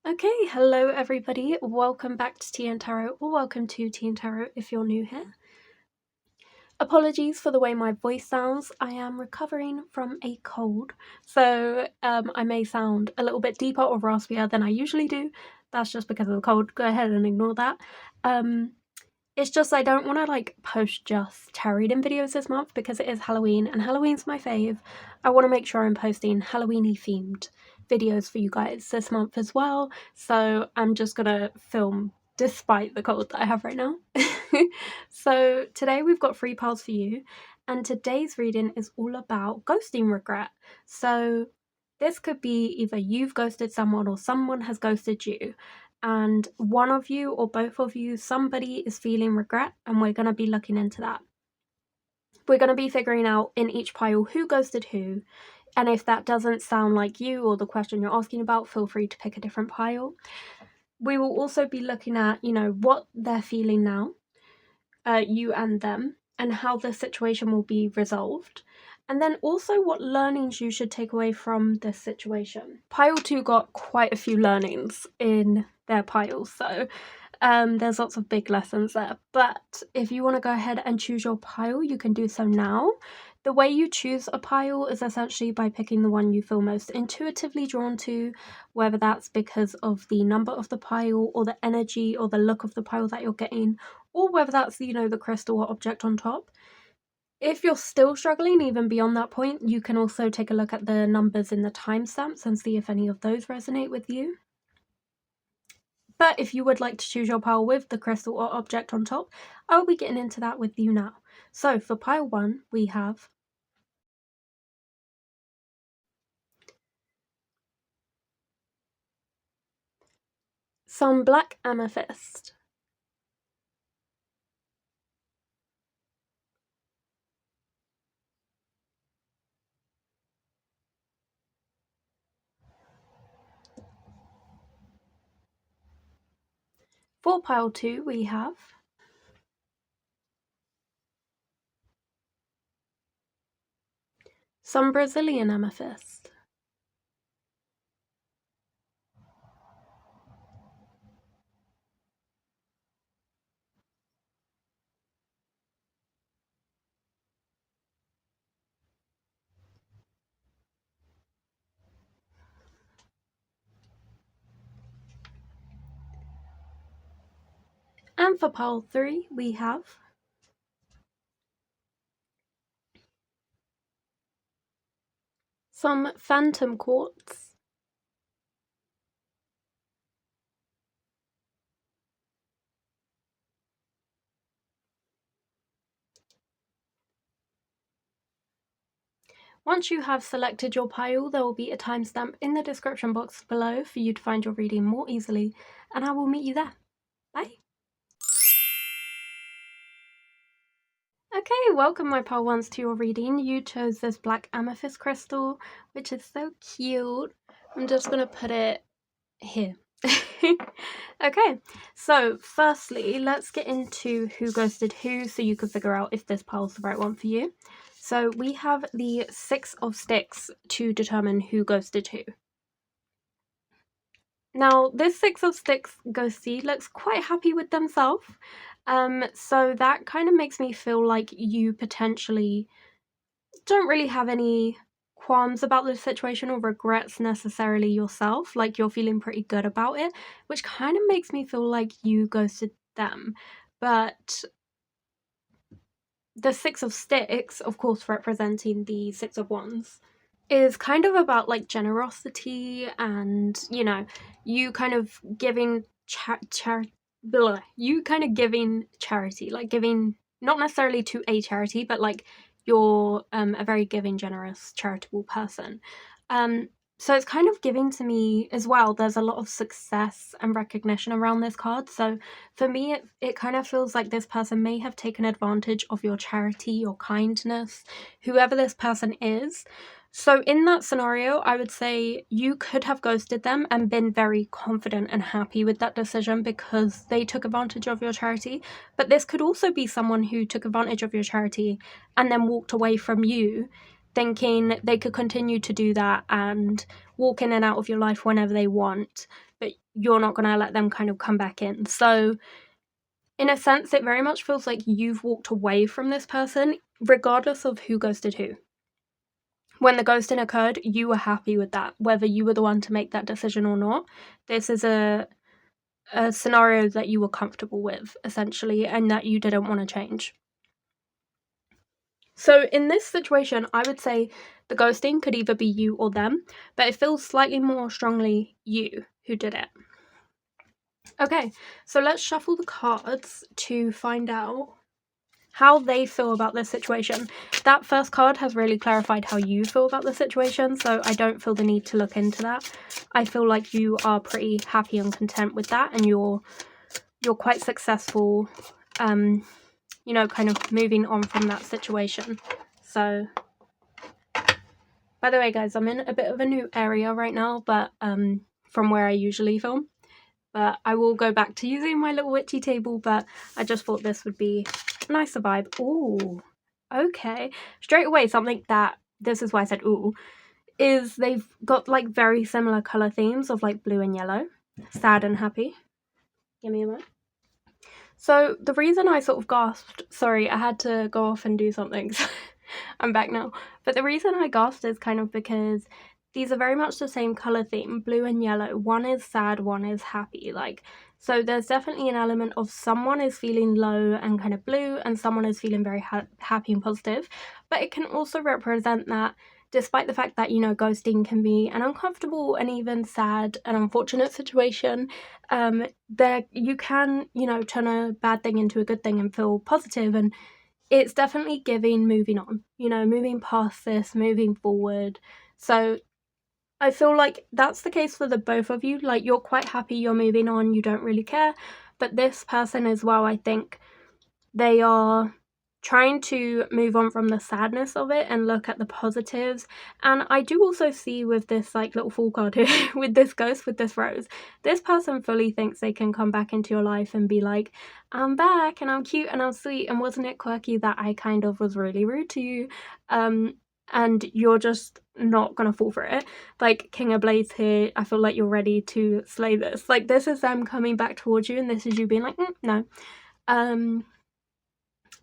Okay, hello everybody, welcome back to TìandTarot, or welcome to TìandTarot if you're new here. Apologies for the way my voice sounds, I am recovering from a cold, so I may sound a little bit deeper or raspier than I usually do. That's just because of the cold, go ahead and ignore that. It's just I don't want to post just tarot reading videos this month because it is Halloween and Halloween's my fave. I want to make sure I'm posting Halloween-y themed videos for you guys this month as well, so I'm just gonna film despite the cold that I have right now. So today we've got 3 piles for you, and today's reading is all about ghosting regret. So this could be either you've ghosted someone or someone has ghosted you, and one of you or both of you, somebody is feeling regret, and we're going to be looking into that. We're going to be figuring out in each pile who ghosted who, and if that doesn't sound like you or the question you're asking about, feel free to pick a different pile. We will also be looking at, what they're feeling now, you and them, and how the situation will be resolved. And then also what learnings you should take away from this situation. Pile 2 got quite a few learnings in their piles, so there's lots of big lessons there. But if you want to go ahead and choose your pile, you can do so now. The way you choose a pile is essentially by picking the one you feel most intuitively drawn to, whether that's because of the number of the pile or the energy or the look of the pile that you're getting, or whether that's, the crystal or object on top. If you're still struggling even beyond that point, you can also take a look at the numbers in the timestamps and see if any of those resonate with you. But if you would like to choose your pile with the crystal or object on top, I will be getting into that with you now. So for pile 1, we have some black amethyst. For pile 2, we have some Brazilian amethyst. And for pile 3, we have some phantom quartz. Once you have selected your pile, there will be a timestamp in the description box below for you to find your reading more easily, and I will meet you there. Bye! Okay, welcome my pile 1s to your reading. You chose this black amethyst crystal, which is so cute. I'm just going to put it here. Okay, so firstly, let's get into who ghosted who so you can figure out if this pile's the right one for you. So we have the 6 of sticks to determine who ghosted who. Now, this 6 of sticks ghostie looks quite happy with themselves. So that kind of makes me feel like you potentially don't really have any qualms about the situation or regrets necessarily yourself, like you're feeling pretty good about it, which kind of makes me feel like you ghosted them. But the 6 of sticks, of course representing the 6 of wands, is kind of about generosity and, you kind of giving giving charity, giving not necessarily to a charity, but you're a very giving, generous, charitable person. So it's kind of giving to me as well. There's a lot of success and recognition around this card. So for me, it kind of feels like this person may have taken advantage of your charity, your kindness, whoever this person is. So in that scenario, I would say you could have ghosted them and been very confident and happy with that decision because they took advantage of your charity. But this could also be someone who took advantage of your charity and then walked away from you thinking they could continue to do that and walk in and out of your life whenever they want, but you're not going to let them kind of come back in. So in a sense, it very much feels like you've walked away from this person, regardless of who ghosted who. When the ghosting occurred, you were happy with that, whether you were the one to make that decision or not. This is a scenario that you were comfortable with, essentially, and that you didn't want to change. So in this situation, I would say the ghosting could either be you or them, but it feels slightly more strongly you who did it. Okay, so let's shuffle the cards to find out how they feel about this situation. That first card has really clarified how you feel about the situation, so I don't feel the need to look into that. I feel like you are pretty happy and content with that, and you're quite successful, you know, kind of moving on from that situation. So, by the way, guys, I'm in a bit of a new area right now, but from where I usually film. But I will go back to using my little witchy table, but I just thought this would be a nicer vibe. Ooh, okay. Straight away, something that, this is why I said ooh, is they've got like very similar colour themes of like blue and yellow. Sad and happy. Give me a moment. So the reason I sort of gasped, sorry, I had to go off and do something, so I'm back now. But the reason I gasped is kind of because these are very much the same colour theme, blue and yellow. One is sad, one is happy. Like, so there's definitely an element of someone is feeling low and kind of blue, and someone is feeling very happy and positive. But it can also represent that despite the fact that, you know, ghosting can be an uncomfortable and even sad and unfortunate situation, there you can, you know, turn a bad thing into a good thing and feel positive, and it's definitely giving moving on, you know, moving past this, moving forward. So I feel like that's the case for the both of you. Like, you're quite happy, you're moving on, you don't really care. But this person as well, I think they are trying to move on from the sadness of it and look at the positives. And I do also see with this like little fool card here, with this ghost, with this rose, this person fully thinks they can come back into your life and be like, I'm back and I'm cute and I'm sweet, and wasn't it quirky that I kind of was really rude to you? And you're just not gonna fall for it. Like, King of Blades here, I feel like you're ready to slay this. Like, this is them coming back towards you, and this is you being like, no.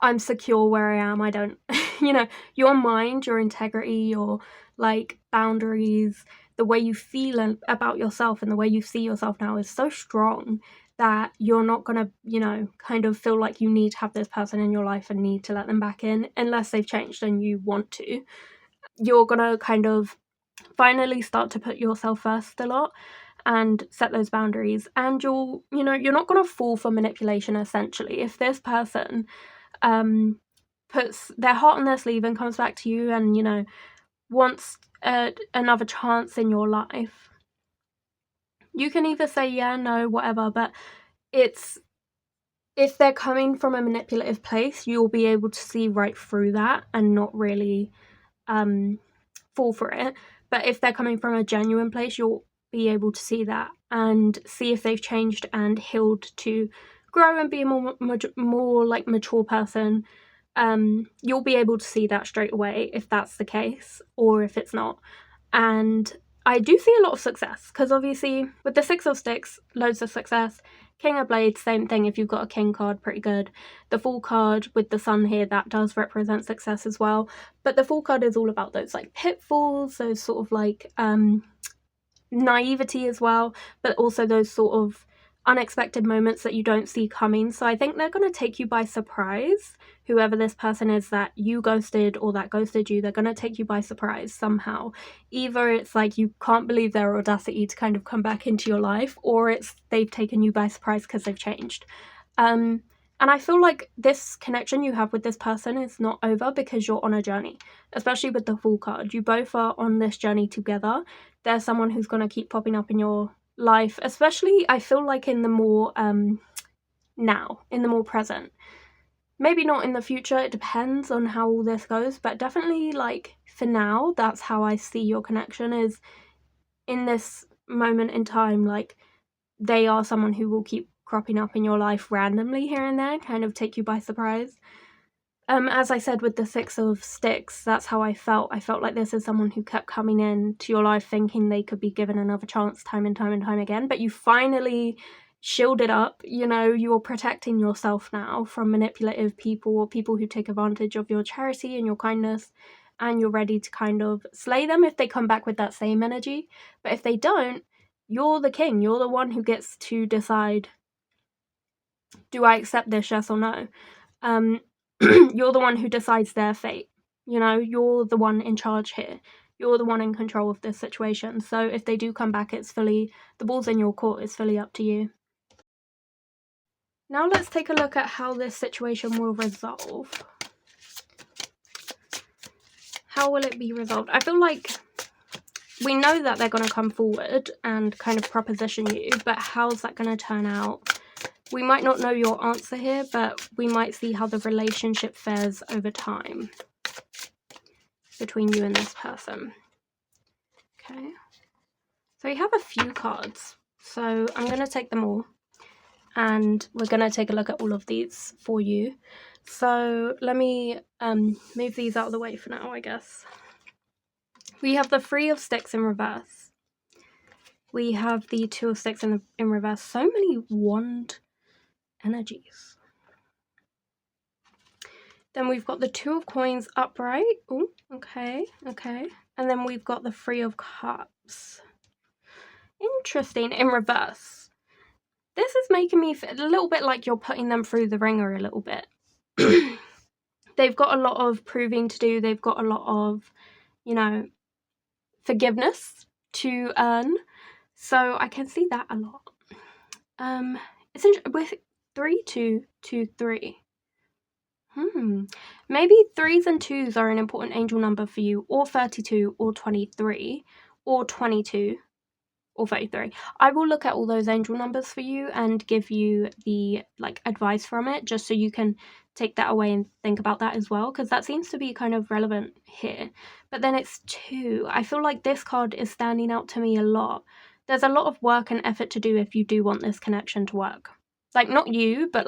I'm secure where I am. I don't, you know, your mind, your integrity, your like boundaries, the way you feel about yourself and the way you see yourself now is so strong that you're not going to, you know, kind of feel like you need to have this person in your life and need to let them back in unless they've changed and you want to. You're going to kind of finally start to put yourself first a lot and set those boundaries, and you'll, you know, you're not going to fall for manipulation. Essentially, if this person puts their heart on their sleeve and comes back to you and, you know, wants another chance in your life, you can either say yeah, no, whatever, but it's, if they're coming from a manipulative place, you'll be able to see right through that and not really fall for it. But if they're coming from a genuine place, you'll be able to see that and see if they've changed and healed to grow and be a more like mature person. You'll be able to see that straight away if that's the case or if it's not. And I do see a lot of success, because obviously with the Six of Sticks, loads of success. King of Blades, same thing. If you've got a king card, pretty good. The Fool card with the sun here, that does represent success as well. But the Fool card is all about those like pitfalls, those sort of like naivety as well, but also those sort of unexpected moments that you don't see coming. So I think they're going to take you by surprise. Whoever this person is that you ghosted or that ghosted you, they're going to take you by surprise somehow. Either it's like you can't believe their audacity to kind of come back into your life, or it's they've taken you by surprise because they've changed. And I feel like this connection you have with this person is not over, because you're on a journey, especially with the Fool card. You both are on this journey together. There's someone who's going to keep popping up in your life, especially I feel like in the more now, in the more present. Maybe not in the future, it depends on how all this goes, but definitely like for now, that's how I see your connection, is in this moment in time. Like, they are someone who will keep cropping up in your life randomly here and there, kind of take you by surprise. As I said with the Six of Sticks, that's how I felt. I felt like this is someone who kept coming into your life thinking they could be given another chance time and time and time again, but you finally shielded up. You know, you're protecting yourself now from manipulative people or people who take advantage of your charity and your kindness, and you're ready to kind of slay them if they come back with that same energy. But if they don't, you're the king. You're the one who gets to decide, do I accept this, yes or no? You're the one who decides their fate. You know, you're the one in charge here. You're the one in control of this situation. So if they do come back, it's fully, the ball's in your court. It's fully up to you. Now let's take a look at how this situation will resolve. How will it be resolved? I feel like we know that they're going to come forward and kind of proposition you, but how's that going to turn out? We might not know your answer here, but we might see how the relationship fares over time between you and this person. Okay. So we have a few cards. So I'm going to take them all. And we're going to take a look at all of these for you. So let me move these out of the way for now, I guess. We have the Three of Sticks in reverse. We have the Two of Sticks in reverse. So many wand energies. Then we've got the Two of Coins upright. Oh, okay. And then we've got the Three of Cups. Interesting, in reverse. This is making me feel a little bit like you're putting them through the ringer a little bit. They've got a lot of proving to do. They've got a lot of, you know, forgiveness to earn. So I can see that a lot. It's with 3, 2, 2, 3. Maybe 3s and 2s are an important angel number for you, or 32, or 23, or 22, or 33. I will look at all those angel numbers for you and give you the advice from it, just so you can take that away and think about that as well, because that seems to be kind of relevant here. But then it's 2. I feel like this card is standing out to me a lot. There's a lot of work and effort to do if you do want this connection to work. Not you, but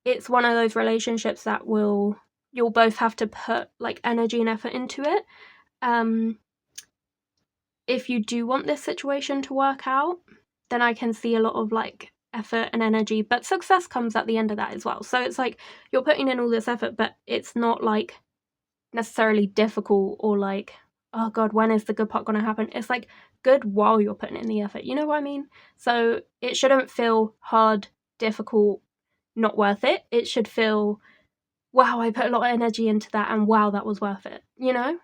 it's one of those relationships that you'll both have to put energy and effort into it. If you do want this situation to work out, then I can see a lot of effort and energy, but success comes at the end of that as well. So it's you're putting in all this effort, but it's not necessarily difficult or oh god, when is the good part going to happen? It's good while you're putting in the effort. You know what I mean? So it shouldn't feel hard, difficult, not worth it. It should feel, wow, I put a lot of energy into that, and wow, that was worth it, you know?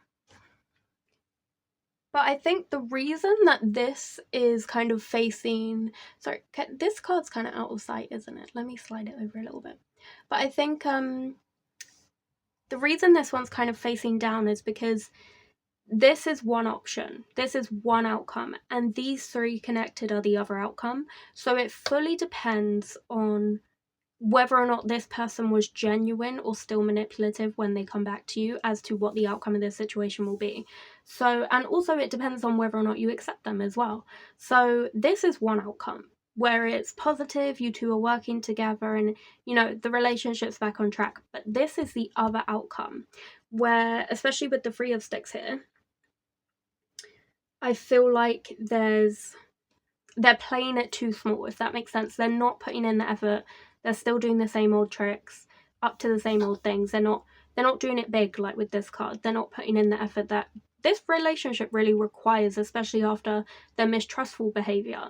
But I think the reason that this is kind of facing... Sorry, this card's kind of out of sight, isn't it? Let me slide it over a little bit. But I think the reason this one's kind of facing down is because this is one option. This is one outcome. And these 3 connected are the other outcome. So it fully depends on whether or not this person was genuine or still manipulative when they come back to you as to what the outcome of this situation will be. So, and also it depends on whether or not you accept them as well. So this is one outcome where it's positive, you two are working together and, you know, the relationship's back on track. But this is the other outcome where, especially with the Three of Sticks here, I feel like they're playing it too small, if that makes sense. They're not putting in the effort. They're still doing the same old tricks, up to the same old things. They're not doing it big like with this card. They're not putting in the effort that this relationship really requires, especially after their mistrustful behavior.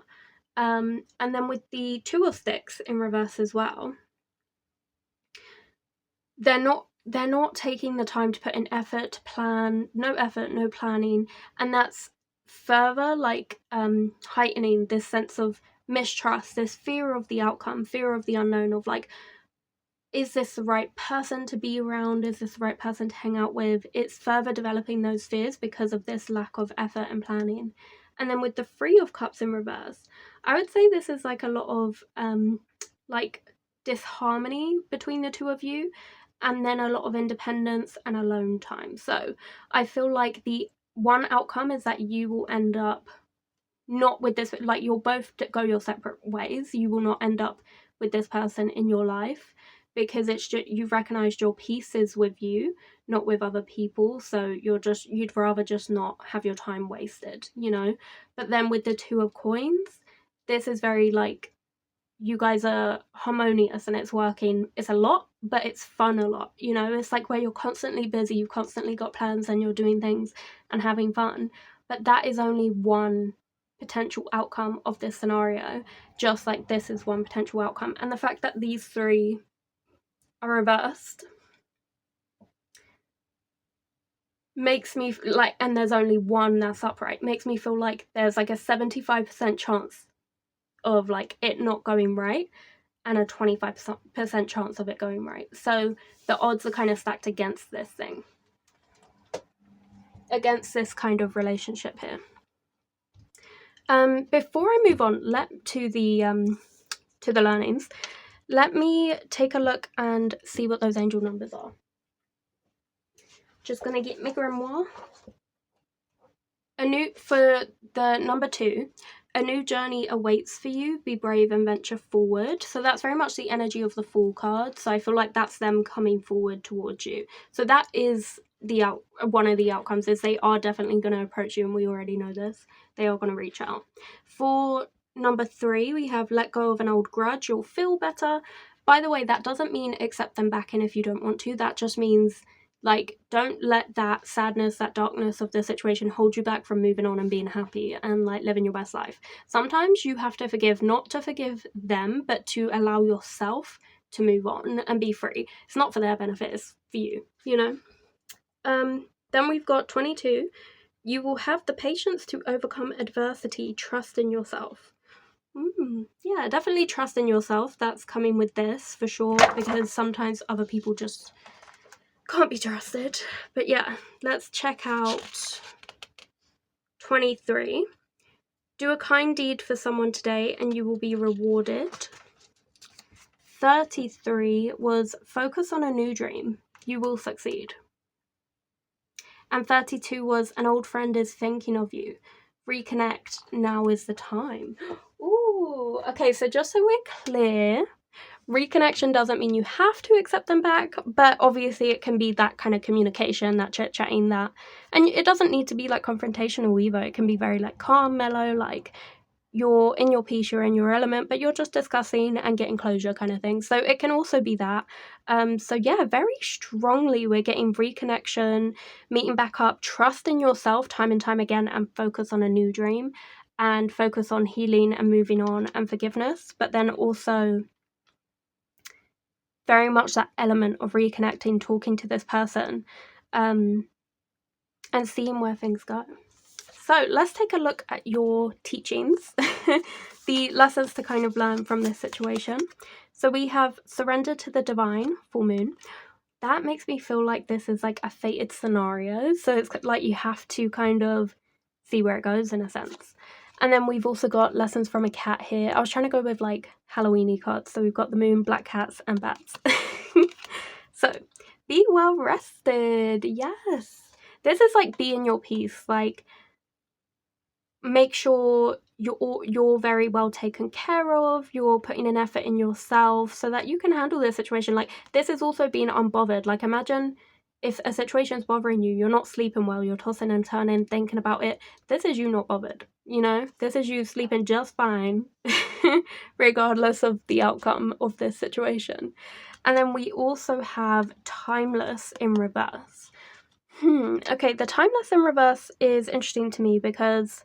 And then with the Two of Sticks in reverse as well, they're not taking the time to put in effort, to plan. No effort, no planning, and that's further heightening this sense of mistrust, this fear of the outcome, fear of the unknown, of is this the right person to be around? Is this the right person to hang out with? It's further developing those fears because of this lack of effort and planning. And then with the Three of Cups in reverse, I would say this is a lot of disharmony between the two of you, and then a lot of independence and alone time. So I feel like the one outcome is that you will end up not with this, you'll both go your separate ways. You will not end up with this person in your life, because it's just, you've recognized your pieces with you, not with other people. So you'd rather just not have your time wasted, you know. But then with the Two of Coins, this is very like, you guys are harmonious and it's working. It's a lot, but it's fun a lot, you know. It's like where you're constantly busy, you've constantly got plans and you're doing things and having fun. But that is only one potential outcome of this scenario, just like this is one potential outcome. And the fact that these three are reversed makes me like, and there's only one that's upright, makes me feel like there's like a 75% chance of like it not going right and a 25% chance of it going right. So the odds are kind of stacked against this thing, against this kind of relationship here. Before I move on to the learnings, let me take a look and see what those angel numbers are. Just gonna get my grimoire. For the number 2, a new journey awaits for you. Be brave and venture forward. So that's very much the energy of the Fool card. So I feel like that's them coming forward towards you. So that is one of the outcomes, is they are definitely going to approach you, and we already know this. They are going to reach out. For number 3, we have let go of an old grudge. You'll feel better. By the way, that doesn't mean accept them back in if you don't want to. That just means, like, don't let that sadness, that darkness of the situation hold you back from moving on and being happy and like living your best life. Sometimes you have to forgive, not to forgive them, but to allow yourself to move on and be free. It's not for their benefit, it's for you, you know? Then we've got 22. You will have the patience to overcome adversity. Trust in yourself. Yeah, definitely trust in yourself. That's coming with this for sure, because sometimes other people just can't be trusted. But yeah, let's check out 23. Do a kind deed for someone today and you will be rewarded. 33 was focus on a new dream. You will succeed. And 32 was an old friend is thinking of you. Reconnect. Now is the time. Ooh, okay, so just so we're clear, reconnection doesn't mean you have to accept them back, but obviously it can be that kind of communication, that chit-chatting, that, and it doesn't need to be like confrontational either. It can be very like calm, mellow, like you're in your piece, you're in your element, but you're just discussing and getting closure kind of thing. So it can also be that. So yeah, very strongly we're getting reconnection, meeting back up, trust in yourself time and time again, and focus on a new dream, and focus on healing and moving on and forgiveness. But then also very much that element of reconnecting, talking to this person, and seeing where things go. So let's take a look at your teachings, the lessons to kind of learn from this situation. So we have surrender to the divine, full moon. That makes me feel like this is like a fated scenario. So it's like you have to kind of see where it goes in a sense. And then we've also got lessons from a cat here. I was trying to go with like Halloween-y cards. So we've got the moon, black cats, and bats. So be well rested. Yes. This is like be in your peace. Like, make sure you're very well taken care of, you're putting an effort in yourself so that you can handle this situation. Like, this is also being unbothered. Like, imagine if a situation's bothering you, you're not sleeping well, you're tossing and turning, thinking about it. This is you not bothered, you know? This is you sleeping just fine, regardless of the outcome of this situation. And then we also have timeless in reverse. Okay, the timeless in reverse is interesting to me because,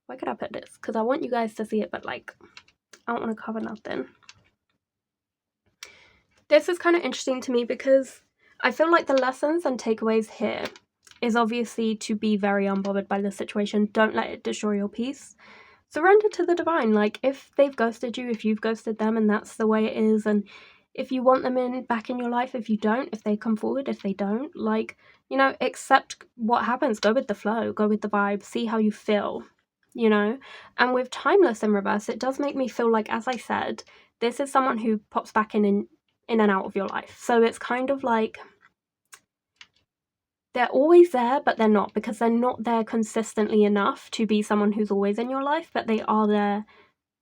where could I put this? Because I want you guys to see it, but like, I don't want to cover nothing. This is kind of interesting to me because I feel like the lessons and takeaways here is obviously to be very unbothered by the situation. Don't let it destroy your peace. Surrender to the divine. Like, if they've ghosted you, if you've ghosted them and that's the way it is, and if you want them back in your life, if you don't, if they come forward, if they don't, like, you know, accept what happens. Go with the flow, go with the vibe, see how you feel. You know, and with timeless in reverse, it does make me feel like, as I said, this is someone who pops back in and out of your life. So it's kind of like they're always there, but they're not, because they're not there consistently enough to be someone who's always in your life, but they are there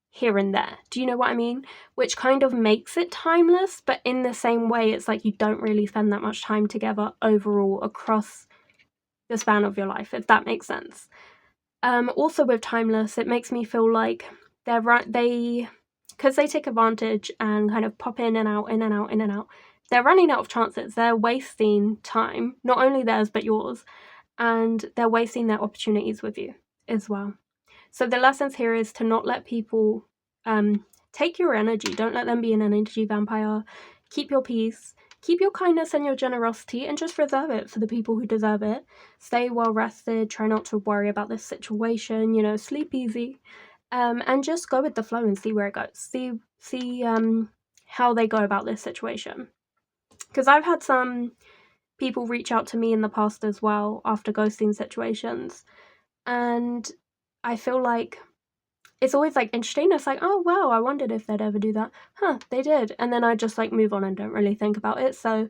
here and there. Do you know what I mean? Which kind of makes it timeless, but in the same way, it's like you don't really spend that much time together overall across the span of your life, if that makes sense. Also with timeless, it makes me feel like because they take advantage and kind of pop in and out, in and out, in and out, they're running out of chances. They're wasting time, not only theirs, but yours. And they're wasting their opportunities with you as well. So the lessons here is to not let people take your energy. Don't let them be an energy vampire. Keep your peace. Keep your kindness and your generosity, and just reserve it for the people who deserve it. Stay well rested. Try not to worry about this situation. You know, sleep easy, and just go with the flow and see where it goes. See how they go about this situation. Because I've had some people reach out to me in the past as well after ghosting situations, and I feel like it's always like interesting. It's like, oh wow, I wondered if they'd ever do that. Huh, they did. And then I just like move on and don't really think about it. So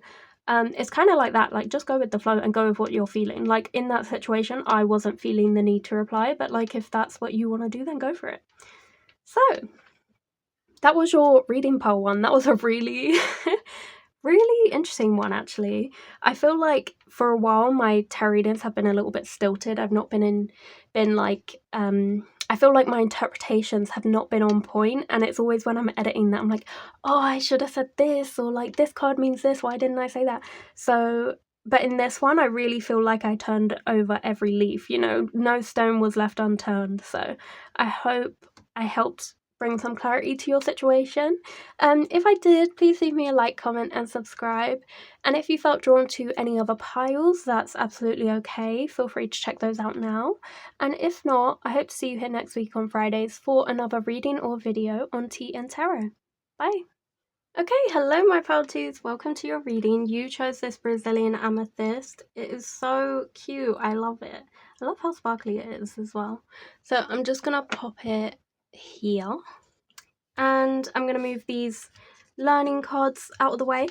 it's kind of like that, like just go with the flow and go with what you're feeling. Like in that situation, I wasn't feeling the need to reply, but like if that's what you want to do, then go for it. So that was your reading pile one. That was a really really interesting one, actually. I feel like for a while my tarot readings have been a little bit stilted. I've not been like I feel like my interpretations have not been on point, and it's always when I'm editing that I'm like, oh, I should have said this, or like this card means this, why didn't I say that? So but in this one I really feel like I turned over every leaf, you know, no stone was left unturned. So I hope I helped bring some clarity to your situation. If I did, please leave me a like, comment, and subscribe. And if you felt drawn to any other piles, that's absolutely okay. Feel free to check those out now. And if not, I hope to see you here next week on Fridays for another reading or video on Tea and Tarot. Bye. Okay, hello my pile twos. Welcome to your reading. You chose this Brazilian amethyst. It is so cute. I love it. I love how sparkly it is as well. So I'm just gonna pop it here, and I'm gonna move these learning cards out of the way.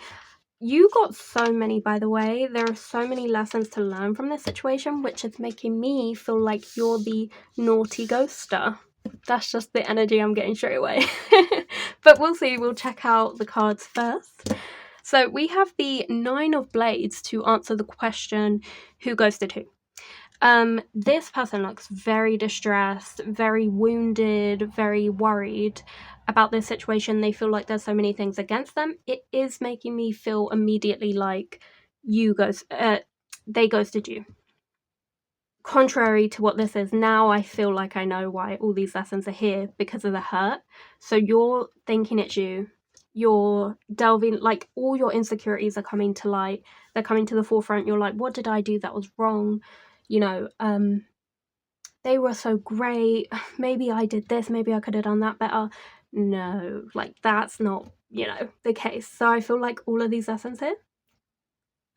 You got so many, by the way. There are so many lessons to learn from this situation, which is making me feel like you're the naughty ghoster. That's just the energy I'm getting straight away. But we'll see. We'll check out the cards first. So we have the Nine of Blades to answer the question, who ghosted who? This person looks very distressed, very wounded, very worried about this situation. They feel like there's so many things against them. It is making me feel immediately like they ghosted you. Contrary to what this is, now I feel like I know why all these lessons are here, because of the hurt. So you're thinking it's you. You're delving, like all your insecurities are coming to light. They're coming to the forefront. You're like, what did I do that was wrong? You know, they were so great. Maybe I did this. Maybe I could have done that better. No, like that's not, you know, the case. So I feel like all of these lessons here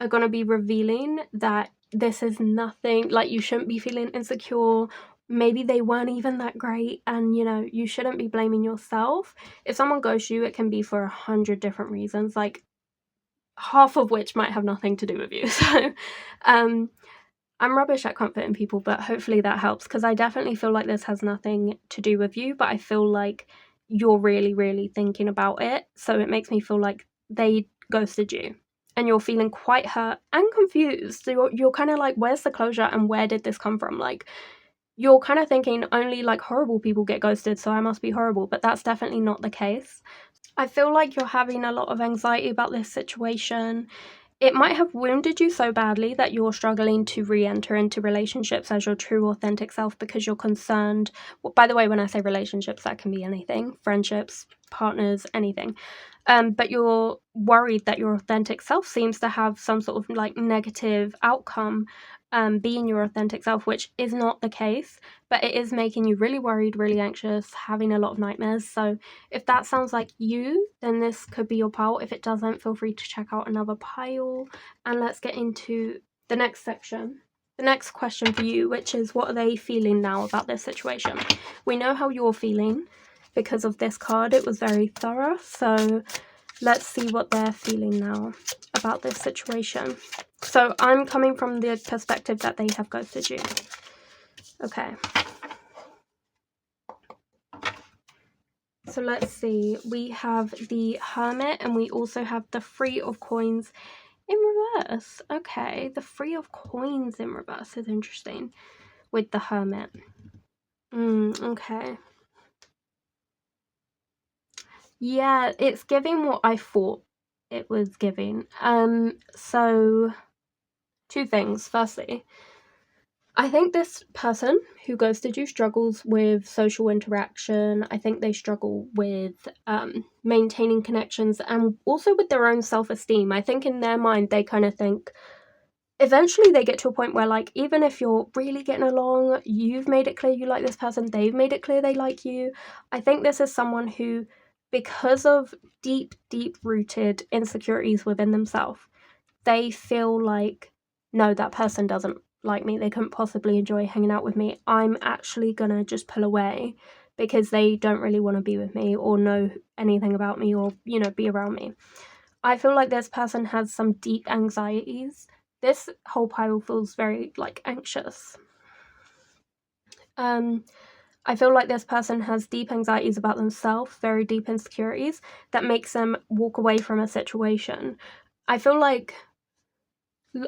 are going to be revealing that this is nothing, like you shouldn't be feeling insecure. Maybe they weren't even that great, and you know, you shouldn't be blaming yourself. If someone ghosts you, it can be for 100 different reasons, like half of which might have nothing to do with you. So I'm rubbish at comforting people, but hopefully that helps, because I definitely feel like this has nothing to do with you, but I feel like you're really, really thinking about it. So it makes me feel like they ghosted you, and you're feeling quite hurt and confused. So you're kind of like, where's the closure and where did this come from? Like, you're kind of thinking only like horrible people get ghosted, so I must be horrible, but that's definitely not the case. I feel like you're having a lot of anxiety about this situation. It might have wounded you so badly that you're struggling to re-enter into relationships as your true, authentic self, because you're concerned. Well, by the way, when I say relationships, that can be anything. Friendships, partners, anything. But you're worried that your authentic self seems to have some sort of like negative outcome, being your authentic self, which is not the case, but it is making you really worried, really anxious, having a lot of nightmares. So if that sounds like you, then this could be your pile. If it doesn't, feel free to check out another pile. And let's get into the next section. The next question for you, which is, what are they feeling now about this situation? We know how you're feeling because of this card. It was very thorough. So let's see what they're feeling now about this situation. So I'm coming from the perspective that they have ghosted you. Okay. So let's see, we have the Hermit and we also have the Three of Coins in reverse. Okay, the Three of Coins in reverse is interesting with the Hermit. Okay. Yeah, it's giving what I thought it was giving. So two things. Firstly, I think this person who goes to do struggles with social interaction. I think they struggle with maintaining connections and also with their own self-esteem. I think in their mind, they kind of think eventually they get to a point where, like, even if you're really getting along, you've made it clear you like this person, they've made it clear they like you. I think this is someone who, because of deep, deep-rooted insecurities within themselves, they feel like, no, that person doesn't like me. They couldn't possibly enjoy hanging out with me. I'm actually gonna just pull away because they don't really want to be with me or know anything about me or, you know, be around me. I feel like this person has some deep anxieties. This whole pile feels very, like, anxious. I feel like this person has deep anxieties about themselves, very deep insecurities that makes them walk away from a situation. I feel like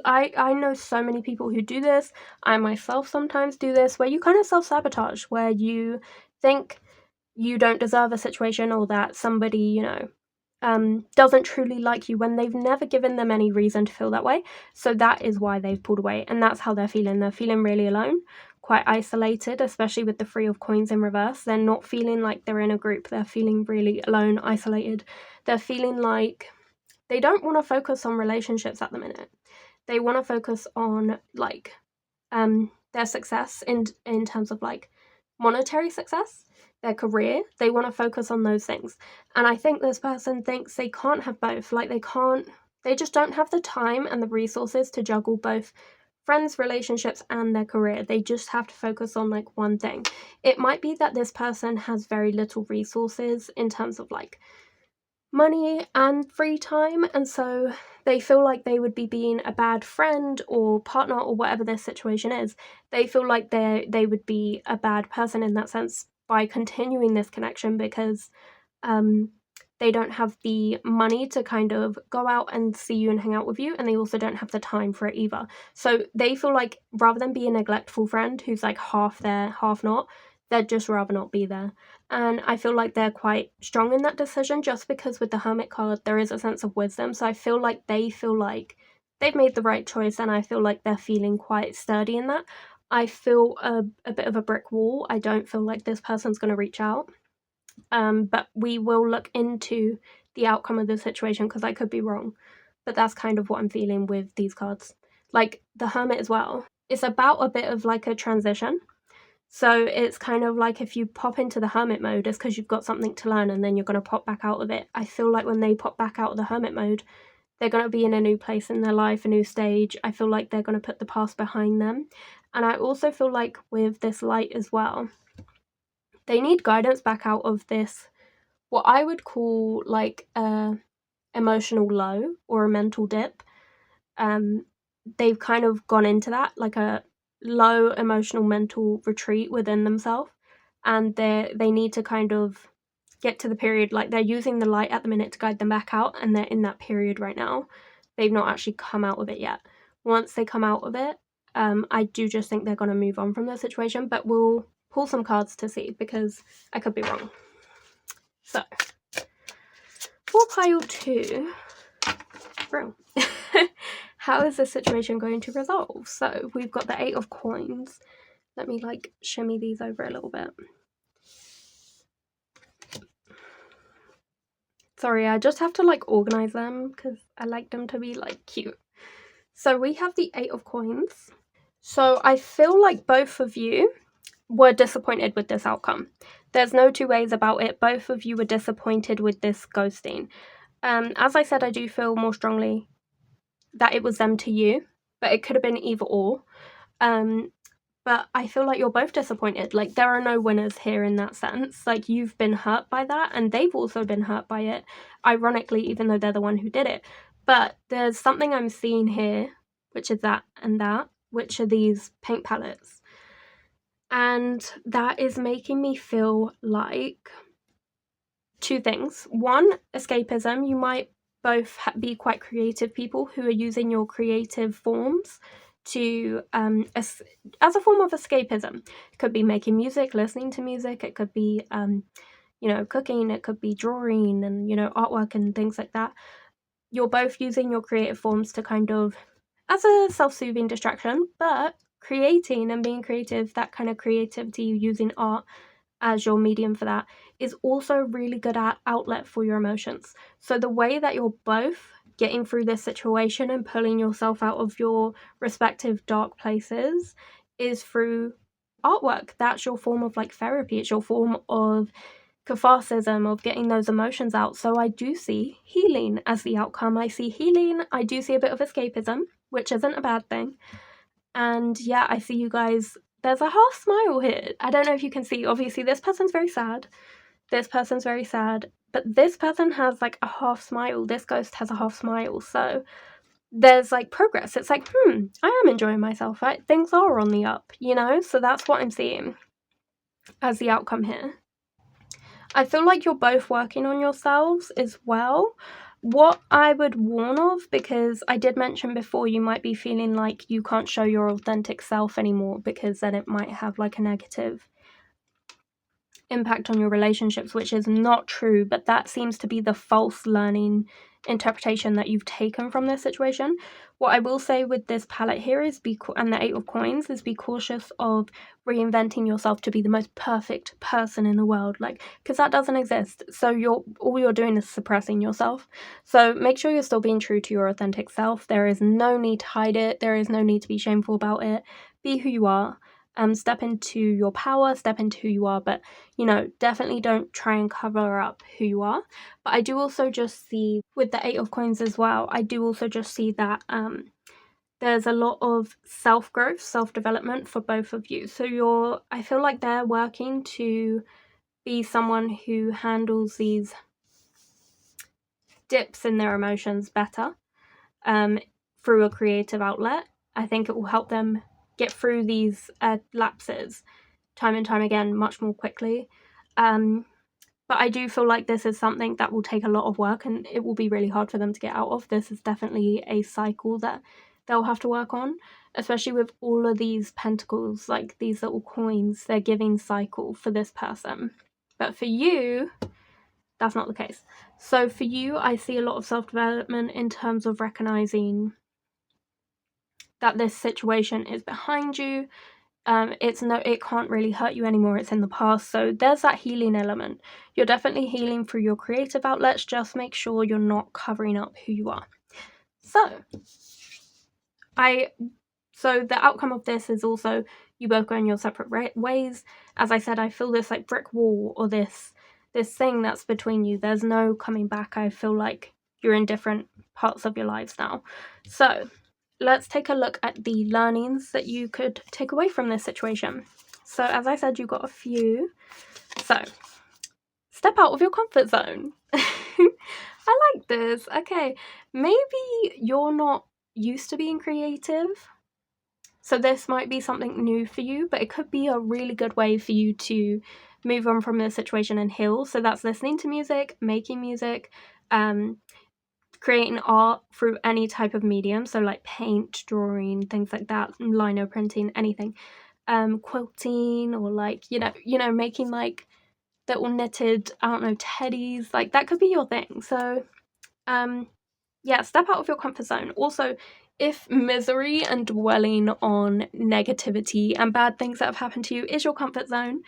I know so many people who do this. I myself sometimes do this, where you kind of self-sabotage, where you think you don't deserve a situation or that somebody, you know, doesn't truly like you when they've never given them any reason to feel that way. So that is why they've pulled away, and that's how they're feeling. They're feeling really alone, quite isolated, especially with the Three of Coins in reverse. They're not feeling like they're in a group. They're feeling really alone, isolated. They're feeling like they don't want to focus on relationships at the minute. They want to focus on, like, their success in terms of, like, monetary success, their career. They want to focus on those things. And I think this person thinks they can't have both. Like, they just don't have the time and the resources to juggle both friends, relationships, and their career. They just have to focus on, like, one thing. It might be that this person has very little resources in terms of, like, money and free time, and so they feel like they would be being a bad friend or partner or whatever their situation is. They feel like they would be a bad person in that sense by continuing this connection because they don't have the money to kind of go out and see you and hang out with you, and they also don't have the time for it either. So they feel like rather than be a neglectful friend who's like half there, half not, they'd just rather not be there. And I feel like they're quite strong in that decision just because with the Hermit card, there is a sense of wisdom. So I feel like they feel like they've made the right choice, and I feel like they're feeling quite sturdy in that. I feel a bit of a brick wall. I don't feel like this person's going to reach out. But we will look into the outcome of the situation because I could be wrong. But that's kind of what I'm feeling with these cards. Like the Hermit as well. It's about a bit of like a transition. So it's kind of like if you pop into the Hermit mode, it's because you've got something to learn and then you're going to pop back out of it. I feel like when they pop back out of the Hermit mode, they're going to be in a new place in their life, a new stage. I feel like they're going to put the past behind them. And I also feel like with this Light as well, they need guidance back out of this, what I would call like a emotional low or a mental dip. They've kind of gone into that, like a low emotional mental retreat within themselves, and they need to kind of get to the period, like they're using the Light at the minute to guide them back out, and they're in that period right now. They've not actually come out of it yet. Once they come out of it, I do just think they're going to move on from the situation, but we'll pull some cards to see because I could be wrong. So for pile 2, bro. How is this situation going to resolve? So we've got the 8 of Coins. Let me like shimmy these over a little bit. Sorry, I just have to like organize them because I like them to be like cute. So we have the 8 of Coins. So I feel like both of you were disappointed with this outcome. There's no two ways about it. Both of you were disappointed with this ghosting. As I said, I do feel more strongly that it was them to you, but it could have been either or. But I feel like you're both disappointed. Like, there are no winners here in that sense. Like, you've been hurt by that, and they've also been hurt by it, ironically, even though they're the one who did it. But there's something I'm seeing here, which is that and that, which are these paint palettes. And that is making me feel like two things. One, escapism. You might both be quite creative people who are using your creative forms to as a form of escapism. It could be making music, listening to music. It could be cooking. It could be drawing and artwork and things like that. You're both using your creative forms to kind of as a self-soothing distraction, but creating and being creative, that kind of creativity, using art as your medium for that, is also really good at outlet for your emotions. So the way that you're both getting through this situation and pulling yourself out of your respective dark places is through artwork. That's your form of like therapy. It's your form of catharsis, of getting those emotions out. So I do see healing as the outcome. I see healing. I do see a bit of escapism, which isn't a bad thing. And yeah, I see you guys. There's a half smile here. I don't know if you can see. Obviously, this person's very sad. This person's very sad. But this person has like a half smile. This ghost has a half smile. So there's like progress. It's like, I am enjoying myself, right? Things are on the up, So that's what I'm seeing as the outcome here. I feel like you're both working on yourselves as well. What I would warn of, because I did mention before, you might be feeling like you can't show your authentic self anymore because then it might have like a negative impact on your relationships, which is not true, but that seems to be the false learning interpretation that you've taken from this situation. What I will say with this palette here is and the 8 of coins is be cautious of reinventing yourself to be the most perfect person in the world, because that doesn't exist. So all you're doing is suppressing yourself. So make sure you're still being true to your authentic self. There is no need to hide it. There is no need to be shameful about it. Be who you are. Step into your power, step into who you are, but definitely don't try and cover up who you are. But I do also just see with the 8 of coins as well, I do also just see that there's a lot of self-growth, self-development for both of you. So I feel like they're working to be someone who handles these dips in their emotions better through a creative outlet. I think it will help them get through these lapses time and time again much more quickly. But I do feel like this is something that will take a lot of work and it will be really hard for them to get out of. This is definitely a cycle that they'll have to work on, especially with all of these pentacles, like these little coins, they're giving cycle for this person. But for you, that's not the case. So for you, I see a lot of self-development in terms of recognizing that this situation is behind you. It can't really hurt you anymore. It's in the past. So there's that healing element. You're definitely healing through your creative outlets. Just make sure you're not covering up who you are. So the outcome of this is also you both going your separate ways. As I said, I feel this like brick wall or this thing that's between you. There's no coming back. I feel like you're in different parts of your lives now. So let's take a look at the learnings that you could take away from this situation. So as I said, you got a few. So step out of your comfort zone. I like this. Okay, maybe you're not used to being creative. So this might be something new for you, but it could be a really good way for you to move on from this situation and heal. So that's listening to music, making music, creating art through any type of medium, so like paint, drawing, things like that, lino printing, anything, quilting, or like making like little knitted, teddies, like that could be your thing. So step out of your comfort zone. Also, if misery and dwelling on negativity and bad things that have happened to you is your comfort zone,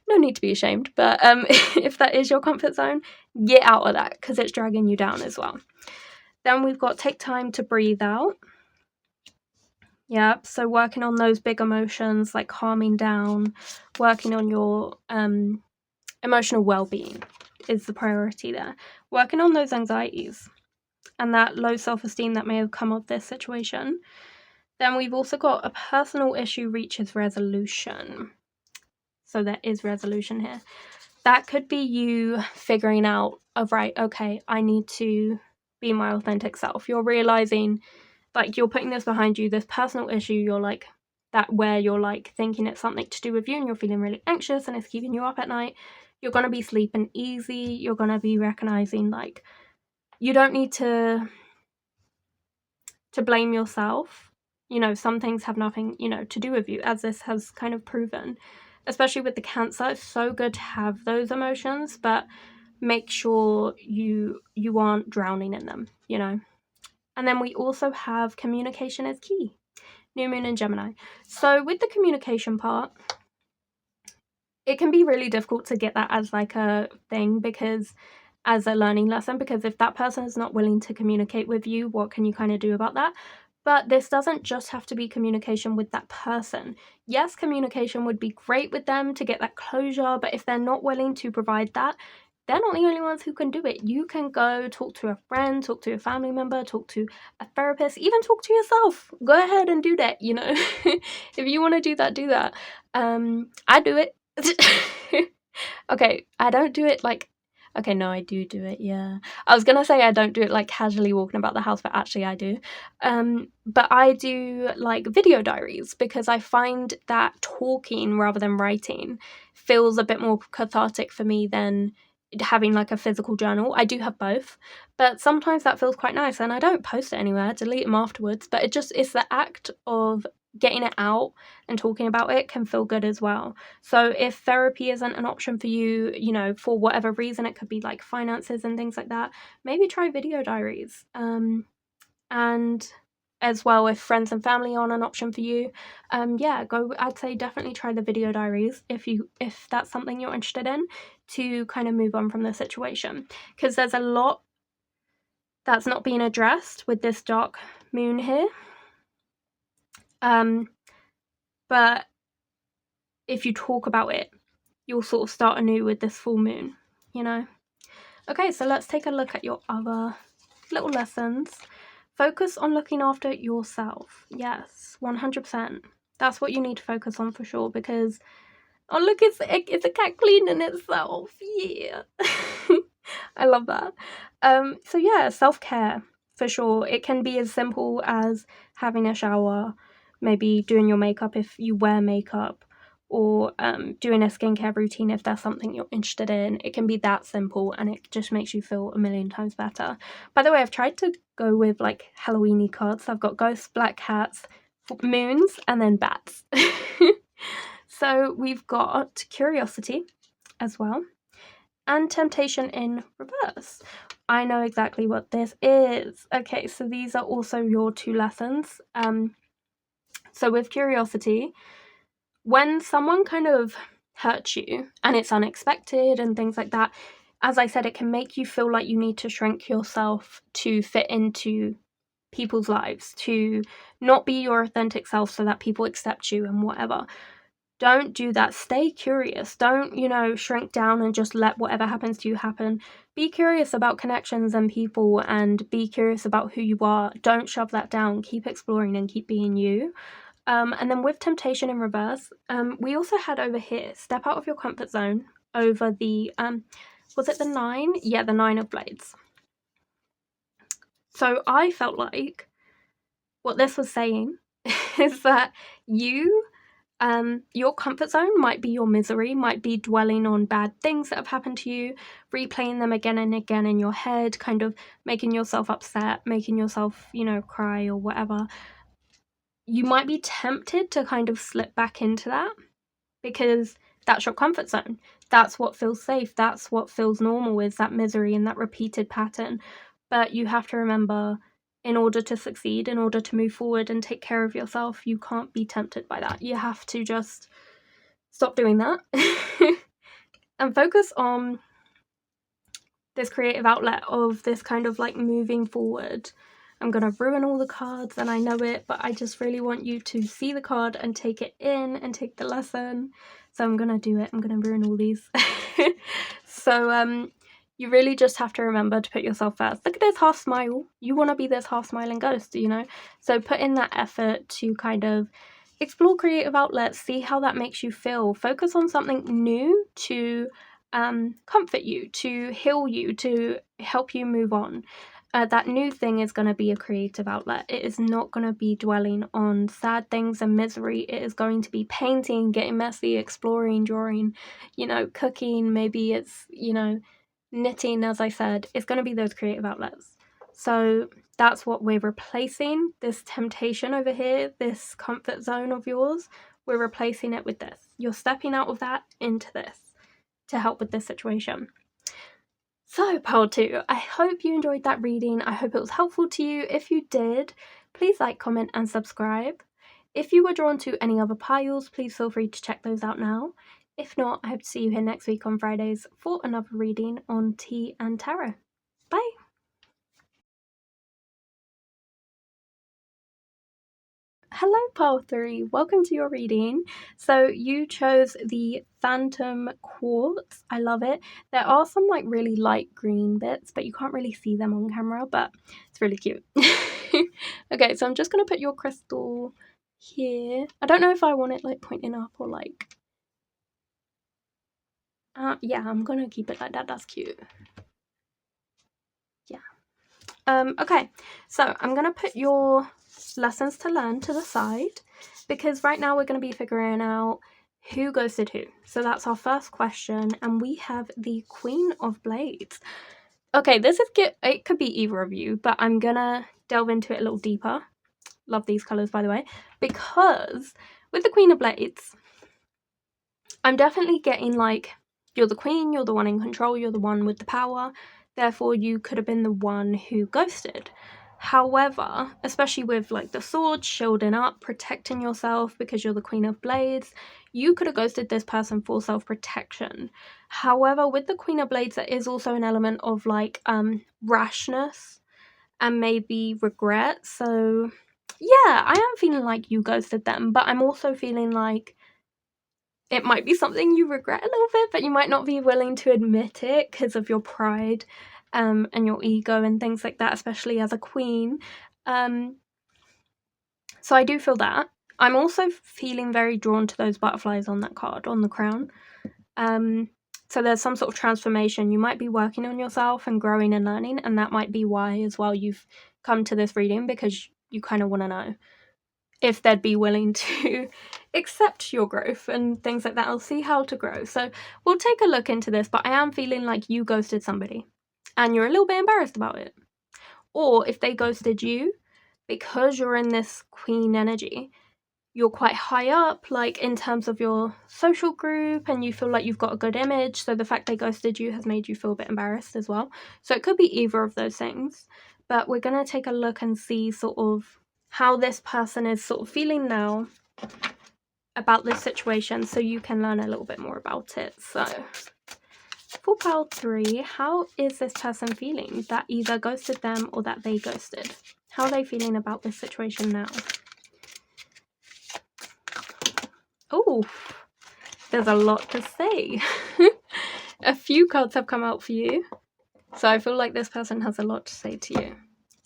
no need to be ashamed, but if that is your comfort zone, get out of that because it's dragging you down as well. Then we've got take time to breathe out. Yep, so working on those big emotions, like calming down, working on your emotional well-being is the priority there. Working on those anxieties and that low self-esteem that may have come of this situation. Then we've also got a personal issue reaches resolution. So there is resolution here. That could be you figuring out right, okay, I need to be my authentic self. You're realizing, like, you're putting this behind you, this personal issue, you're like, that where you're like thinking it's something to do with you and you're feeling really anxious and it's keeping you up at night. you're going to be sleeping easy. You're going to be recognizing, like, you don't need to blame yourself. You know, some things have nothing, you know, to do with you, as this has kind of proven. Especially with the Cancer, it's so good to have those emotions, but make sure you aren't drowning in them, you know. And then we also have communication is key. New moon in Gemini. So with the communication part, it can be really difficult to get that as like a thing, because as a learning lesson, because if that person is not willing to communicate with you, what can you kind of do about that? But this doesn't just have to be communication with that person. Yes, communication would be great with them to get that closure, but if they're not willing to provide that, they're not the only ones who can do it. You can go talk to a friend, talk to a family member, talk to a therapist, even talk to yourself. Go ahead and do that, you know. If you want to do that, do that. I do it. Okay, I don't do it like... Okay, no, I do it, yeah. I was gonna say I don't do it like casually walking about the house, but actually I do. But I do like video diaries, because I find that talking rather than writing feels a bit more cathartic for me than having like a physical journal. I do have both, but sometimes that feels quite nice, and I don't post it anywhere, delete them afterwards, but it's the act of getting it out and talking about it can feel good as well. So if therapy isn't an option for you, you know, for whatever reason, it could be like finances and things like that, maybe try video diaries. And as well, if friends and family aren't an option for you, I'd say definitely try the video diaries if that's something you're interested in, to kind of move on from the situation, because there's a lot that's not being addressed with this dark moon here. But if you talk about it, you'll sort of start anew with this full moon, you know? Okay, so let's take a look at your other little lessons. Focus on looking after yourself. Yes, 100%. That's what you need to focus on for sure, because, oh look, it's a cat cleaning itself. Yeah. I love that. So yeah, self-care for sure. It can be as simple as having a shower, maybe doing your makeup if you wear makeup, or doing a skincare routine if that's something you're interested in. It can be that simple, and it just makes you feel a million times better. By the way, I've tried to go with like Halloween-y cards. I've got ghosts, black cats, moons, and then bats. So we've got curiosity as well, and temptation in reverse. I know exactly what this is. Okay, so these are also your two lessons. So with curiosity, when someone kind of hurts you and it's unexpected and things like that, as I said, it can make you feel like you need to shrink yourself to fit into people's lives, to not be your authentic self so that people accept you and whatever. Don't do that. Stay curious. Don't, shrink down and just let whatever happens to you happen. Be curious about connections and people, and be curious about who you are. Don't shove that down. Keep exploring and keep being you. And then with temptation in reverse, we also had over here, step out of your comfort zone, over the, was it the 9? Yeah, the 9 of Blades. So I felt like what this was saying is that your comfort zone might be your misery, might be dwelling on bad things that have happened to you, replaying them again and again in your head, kind of making yourself upset, making yourself, cry or whatever. You might be tempted to kind of slip back into that, because that's your comfort zone. That's what feels safe. That's what feels normal, is that misery and that repeated pattern. But you have to remember, in order to succeed, in order to move forward and take care of yourself, you can't be tempted by that. You have to just stop doing that and focus on this creative outlet of this kind of like moving forward. I'm going to ruin all the cards, and I know it, but I just really want you to see the card and take it in and take the lesson. So I'm going to do it. I'm going to ruin all these. So you really just have to remember to put yourself first. Look at this half smile. You want to be this half smiling ghost, So put in that effort to kind of explore creative outlets, see how that makes you feel. Focus on something new to comfort you, to heal you, to help you move on. that new thing is going to be a creative outlet. It is not going to be dwelling on sad things and misery. It is going to be painting, getting messy, exploring, drawing, cooking. Maybe it's, knitting, as I said. It's going to be those creative outlets. So that's what we're replacing. This temptation over here, this comfort zone of yours, we're replacing it with this. You're stepping out of that into this to help with this situation. So, pile 2, I hope you enjoyed that reading. I hope it was helpful to you. If you did, please like, comment, and subscribe. If you were drawn to any other piles, please feel free to check those out now. If not, I hope to see you here next week on Fridays for another reading on Tea and Tarot. Bye! Hello, pile 3. Welcome to your reading. So you chose the Phantom Quartz. I love it. There are some really light green bits, but you can't really see them on camera, but it's really cute. Okay, so I'm just going to put your crystal here. I don't know if I want it pointing up or yeah, I'm going to keep it like that. That's cute. Yeah. Okay, so I'm going to put your lessons to learn to the side, because right now we're going to be figuring out who ghosted who. So that's our first question, and we have the Queen of Blades. Okay, this is good. It could be either of you, but I'm gonna delve into it a little deeper. Love these colors, by the way, because with the Queen of Blades, I'm definitely getting you're the queen, you're the one in control, you're the one with the power, therefore you could have been the one who ghosted. However, especially with the sword, shielding up, protecting yourself because you're the Queen of Blades, you could have ghosted this person for self-protection. However, with the Queen of Blades, there is also an element of rashness and maybe regret. So yeah, I am feeling like you ghosted them, but I'm also feeling like it might be something you regret a little bit, but you might not be willing to admit it because of your pride and your ego and things like that, especially as a queen. So I do feel that. I'm also feeling very drawn to those butterflies on that card, on the crown. So there's some sort of transformation. You might be working on yourself and growing and learning, and that might be why as well you've come to this reading, because you kind of want to know if they'd be willing to accept your growth and things like that. I'll see how to grow. So we'll take a look into this, but I am feeling like you ghosted somebody and you're a little bit embarrassed about it. Or if they ghosted you, because you're in this queen energy, you're quite high up, in terms of your social group, and you feel like you've got a good image. So the fact they ghosted you has made you feel a bit embarrassed as well. So it could be either of those things. But we're going to take a look and see sort of how this person is sort of feeling now about this situation, so you can learn a little bit more about it. So for pile 3, how is this person feeling that either ghosted them or that they ghosted? How are they feeling about this situation now? Oh, there's a lot to say. A few cards have come out for you, so I feel like this person has a lot to say to you.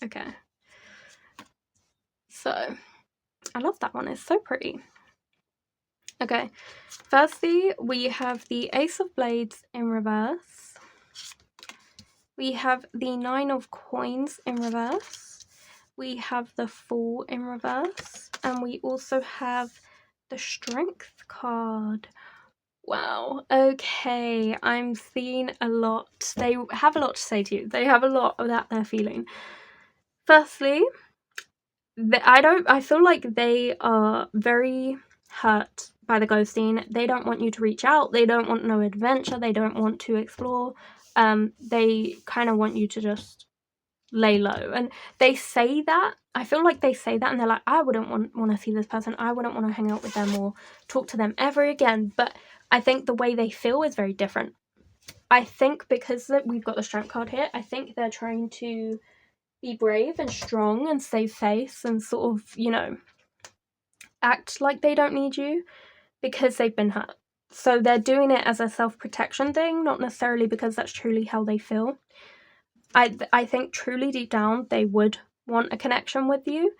Okay. So, I love that one. It's so pretty. Okay. Firstly, we have the Ace of Blades in reverse. We have the 9 of Coins in reverse. We have the Fool in reverse. And we also have the Strength card. Wow. Okay. I'm seeing a lot. They have a lot to say to you. They have a lot of that they're feeling. Firstly, I feel like they are very hurt by the ghosting. They don't want you to reach out. They don't want no adventure. They don't want to explore. They kind of want you to just lay low. And they say that. I feel like they say that and they're like, I wouldn't want to see this person. I wouldn't want to hang out with them or talk to them ever again. But I think the way they feel is very different. I think because we've got the Strength card here, I think they're trying to be brave and strong and save face and sort of, act like they don't need you because they've been hurt. So they're doing it as a self-protection thing, not necessarily because that's truly how they feel. I think truly deep down they would want a connection with you,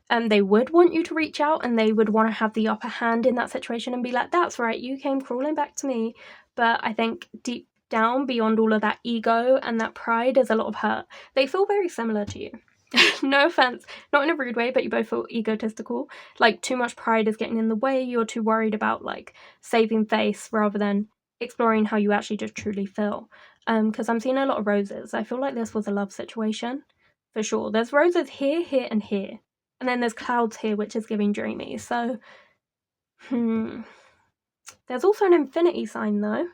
and they would want you to reach out, and they would want to have the upper hand in that situation and be like, that's right, you came crawling back to me. But I think deep down beyond all of that ego and that pride is a lot of hurt. They feel very similar to you. No offense, not in a rude way, but you both feel egotistical. Like, too much pride is getting in the way. You're too worried about, like, saving face rather than exploring how you actually just truly feel. Because I'm seeing a lot of roses. I feel like this was a love situation, for sure. There's roses here, here, and here. And then there's clouds here, which is giving dreamy. So, there's also an infinity sign, though.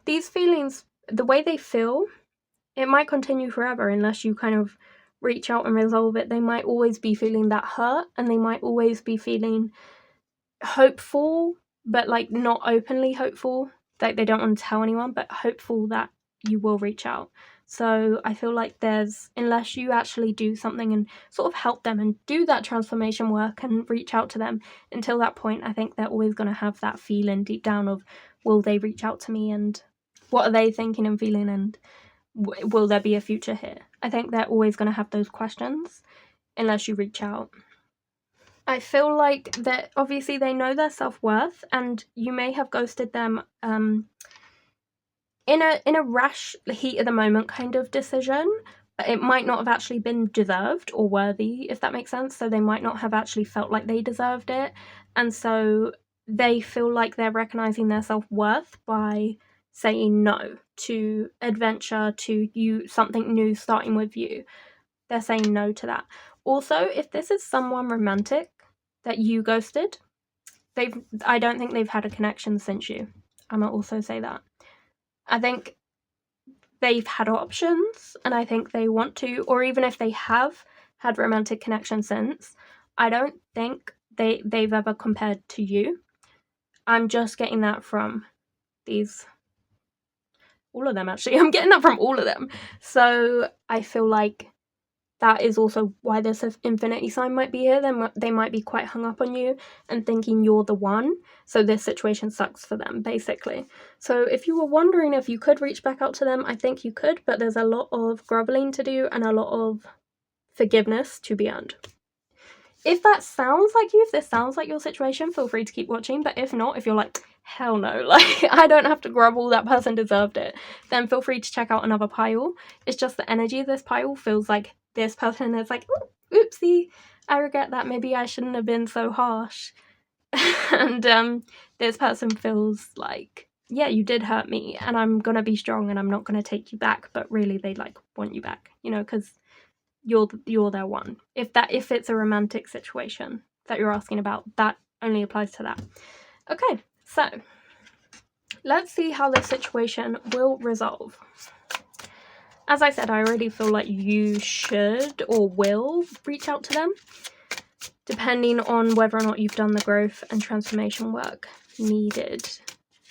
These feelings, the way they feel, it might continue forever unless you kind of reach out and resolve it. They might always be feeling that hurt, and they might always be feeling hopeful, but like not openly hopeful, like they don't want to tell anyone, but hopeful that you will reach out. So I feel like unless you actually do something and sort of help them and do that transformation work and reach out to them, until that point, I think they're always going to have that feeling deep down of, will they reach out to me, and what are they thinking and feeling, and will there be a future here? I think they're always going to have those questions unless you reach out. I feel like that obviously they know their self-worth, and you may have ghosted them in a rash, heat of the moment kind of decision. It might not have actually been deserved or worthy, if that makes sense. So they might not have actually felt like they deserved it, and so they feel like they're recognizing their self-worth by saying no to adventure, to you, something new starting with you. They're saying no to that. Also, if this is someone romantic that you ghosted, I don't think they've had a connection since you. I'm gonna also say that. I think they've had options, and I think they want to, or even if they have had romantic connection since, I don't think they've ever compared to you. I'm just getting that from all of them, actually. I'm getting that from all of them. So I feel like that is also why this infinity sign might be here. They might be quite hung up on you and thinking you're the one. So this situation sucks for them, basically. So if you were wondering if you could reach back out to them, I think you could, but there's a lot of groveling to do and a lot of forgiveness to be earned. If that sounds like you, if this sounds like your situation, feel free to keep watching. But if not, if you're like, hell no, like, I don't have to grovel, that person deserved it, then feel free to check out another pile. It's just the energy of this pile feels like this person is like, oopsie, I regret that, maybe I shouldn't have been so harsh. And this person feels like, yeah, you did hurt me, and I'm gonna be strong, and I'm not gonna take you back, but really they like want you back, you know, because you're their one. If it's a romantic situation that you're asking about, that only applies to that. Okay, so let's see how this situation will resolve. As I said, I already feel like you should or will reach out to them, depending on whether or not you've done the growth and transformation work needed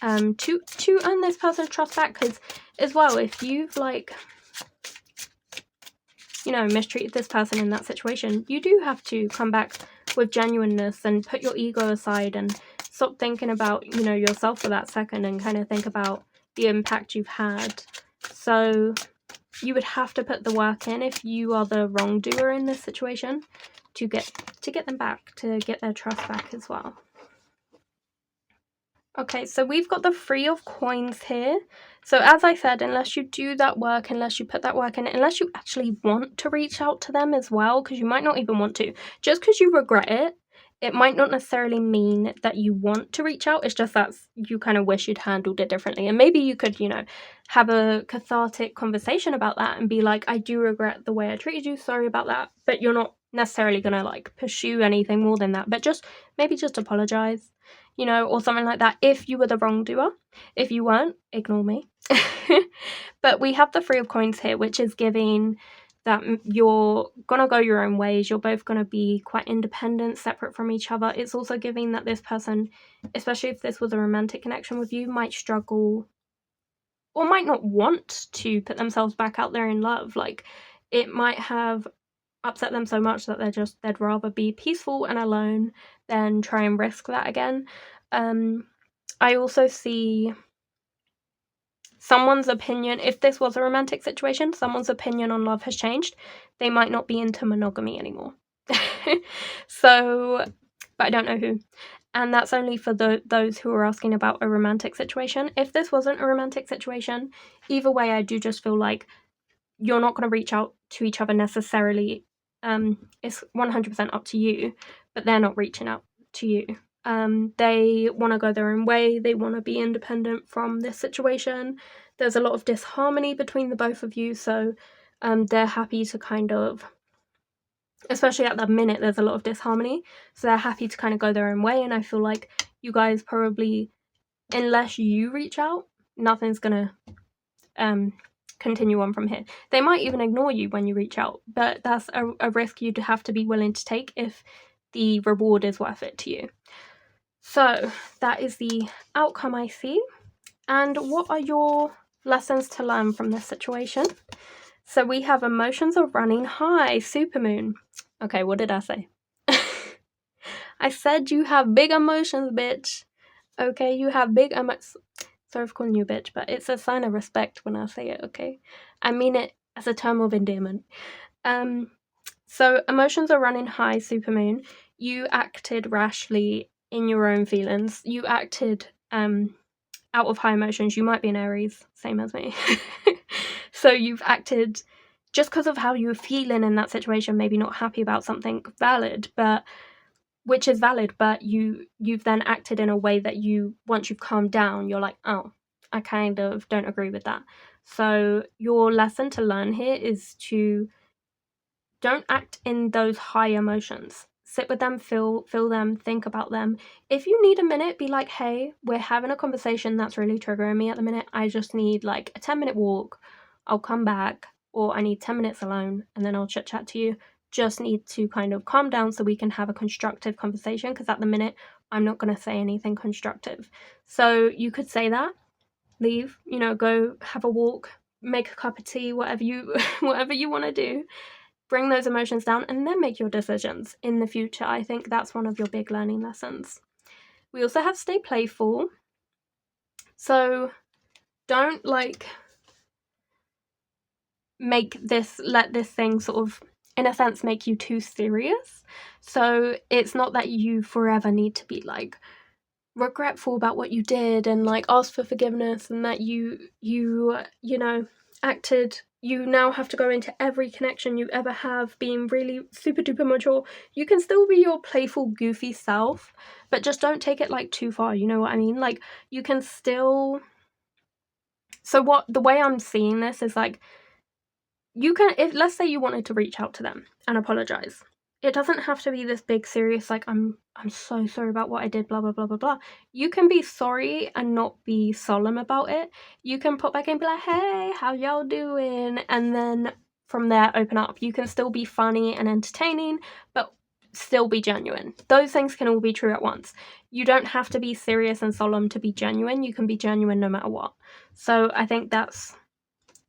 to earn this person's trust back. Because as well, if you've like, you know, mistreated this person in that situation, you do have to come back with genuineness and put your ego aside and stop thinking about, you know, yourself for that second and kind of think about the impact you've had. So you would have to put the work in if you are the wrongdoer in this situation to get them back, to get their trust back as well. Okay, so we've got the Three of Coins here. So as I said, unless you do that work, unless you put that work in, unless you actually want to reach out to them as well, because you might not even want to. Just because you regret it, it might not necessarily mean that you want to reach out. It's just that you kind of wish you'd handled it differently. And maybe you could, you know, have a cathartic conversation about that and be like, I do regret the way I treated you. Sorry about that. But you're not necessarily going to like pursue anything more than that. But maybe just apologize, you know, or something like that if you were the wrongdoer. If you weren't, ignore me. But we have the Three of Coins here, which is giving that you're gonna go your own ways. You're both gonna be quite independent, separate from each other. It's also giving that this person, especially if this was a romantic connection with you, might struggle or might not want to put themselves back out there in love. Like, it might have upset them so much that they'd rather be peaceful and alone than try and risk that again. I also see someone's opinion, if this was a romantic situation, someone's opinion on love has changed. They might not be into monogamy anymore. So, but I don't know who. And that's only for those who are asking about a romantic situation. If this wasn't a romantic situation, either way, I do just feel like you're not going to reach out to each other necessarily. It's 100% up to you, but they're not reaching out to you. They want to go their own way. They want to be independent from this situation. There's a lot of disharmony between the both of you, so they're happy to kind of, especially at the minute, there's a lot of disharmony, so they're happy to kind of go their own way. And I feel like you guys probably, unless you reach out, nothing's gonna continue on from here. They might even ignore you when you reach out, but that's a risk you'd have to be willing to take if the reward is worth it to you. So that is the outcome I see. And what are your lessons to learn from this situation? So we have emotions are running high, supermoon. Okay, what did I say? I said you have big emotions, bitch. Okay, you have big emotions. Sorry for calling you a bitch, but it's a sign of respect when I say it, okay? I mean it as a term of endearment. So emotions are running high, supermoon. You acted rashly in your own feelings. You acted out of high emotions. You might be an Aries, same as me. So you've acted just because of how you were feeling in that situation, maybe not happy about something which is valid, but you've then acted in a way that once you've calmed down, you're like, oh, I kind of don't agree with that. So your lesson to learn here is to don't act in those high emotions. Sit with them, feel them, think about them. If you need a minute, be like, hey, we're having a conversation that's really triggering me at the minute. I just need like a 10-minute walk. I'll come back, or I need 10 minutes alone, and then I'll chit chat to you. Just need to kind of calm down so we can have a constructive conversation, because at the minute, I'm not going to say anything constructive. So you could say that, leave, go have a walk, make a cup of tea, whatever you want to do. Bring those emotions down and then make your decisions in the future. I think that's one of your big learning lessons. We also have stay playful. So don't let this thing sort of, in a sense, make you too serious. So it's not that you forever need to be like regretful about what you did and like ask for forgiveness, and that you acted. You now have to go into every connection you ever have being really super duper mature. You can still be your playful, goofy self, but just don't take it like too far. You know what I mean? Like you can still. So the way I'm seeing this is like, you can, if let's say you wanted to reach out to them and apologize. It doesn't have to be this big serious like I'm so sorry about what I did, blah blah blah blah blah. You can be sorry and not be solemn about it. You can pop back and be like, hey, how y'all doing? And then from there open up. You can still be funny and entertaining, but still be genuine. Those things can all be true at once. You don't have to be serious and solemn to be genuine. You can be genuine no matter what. So I think that's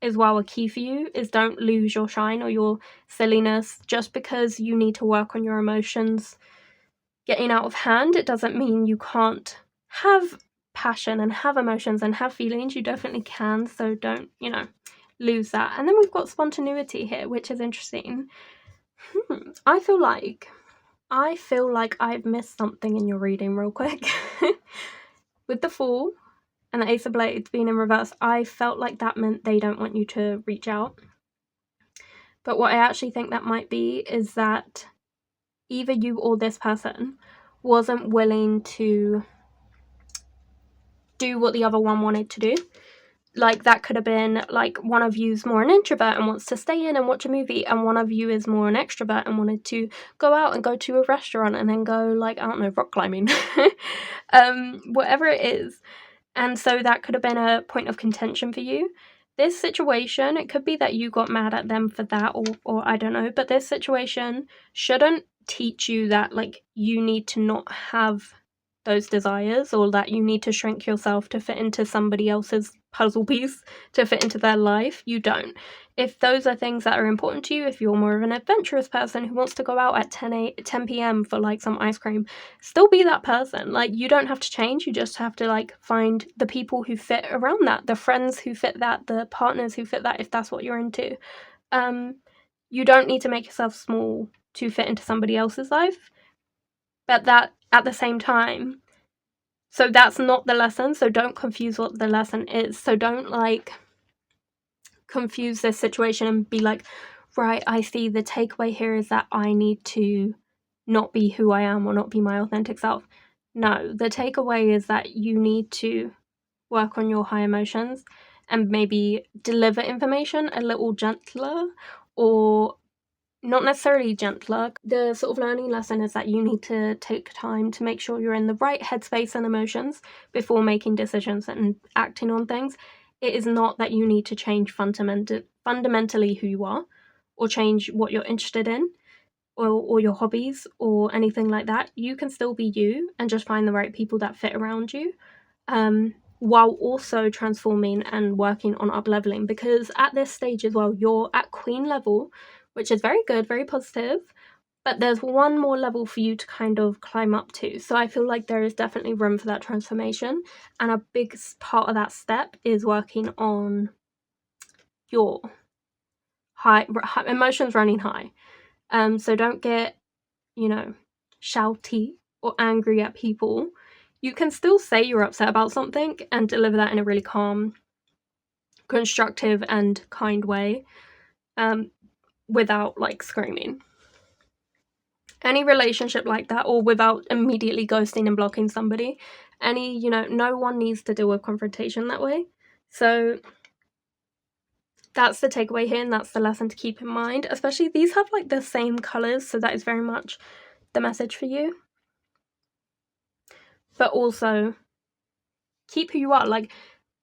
is well a key for you, is don't lose your shine or your silliness just because you need to work on your emotions getting out of hand. It doesn't mean you can't have passion and have emotions and have feelings. You definitely can, so don't lose that. And then we've got spontaneity here, which is interesting. I feel like I've missed something in your reading real quick. With the Fool and the Ace of Blades being in reverse, I felt like that meant they don't want you to reach out. But what I actually think that might be is that either you or this person wasn't willing to do what the other one wanted to do. Like that could have been like one of you's more an introvert and wants to stay in and watch a movie, and one of you is more an extrovert and wanted to go out and go to a restaurant and then go like, I don't know, rock climbing. Whatever it is. And so that could have been a point of contention for you. This situation, it could be that you got mad at them for that, or I don't know, but this situation shouldn't teach you that like you need to not have those desires, or that you need to shrink yourself to fit into somebody else's puzzle piece, to fit into their life. You don't. If those are things that are important to you, if you're more of an adventurous person who wants to go out at 10 p.m. for like some ice cream, still be that person. Like you don't have to change. You just have to like find the people who fit around that, the friends who fit that, the partners who fit that, if that's what you're into. You don't need to make yourself small to fit into somebody else's life. But that at the same time, so that's not the lesson, so don't confuse what the lesson is. So don't like confuse this situation and be like, right, I see the takeaway here is that I need to not be who I am or not be my authentic self. No, the takeaway is that you need to work on your high emotions and maybe deliver information a little gentler, or not necessarily gentler. The sort of learning lesson is that you need to take time to make sure you're in the right headspace and emotions before making decisions and acting on things. It is not that you need to change fundamentally who you are, or change what you're interested in, or your hobbies, or anything like that. You can still be you and just find the right people that fit around you, while also transforming and working on up-leveling, because at this stage as well, you're at queen level, which is very good, very positive, but there's one more level for you to kind of climb up to. So I feel like there is definitely room for that transformation, and a big part of that step is working on your high emotions running high. So don't get, shouty or angry at people. You can still say you're upset about something and deliver that in a really calm, constructive and kind way, without like screaming. Any relationship like that, or without immediately ghosting and blocking somebody, no one needs to deal with confrontation that way. So that's the takeaway here, and that's the lesson to keep in mind. Especially these have like the same colours, so that is very much the message for you. But also keep who you are. Like,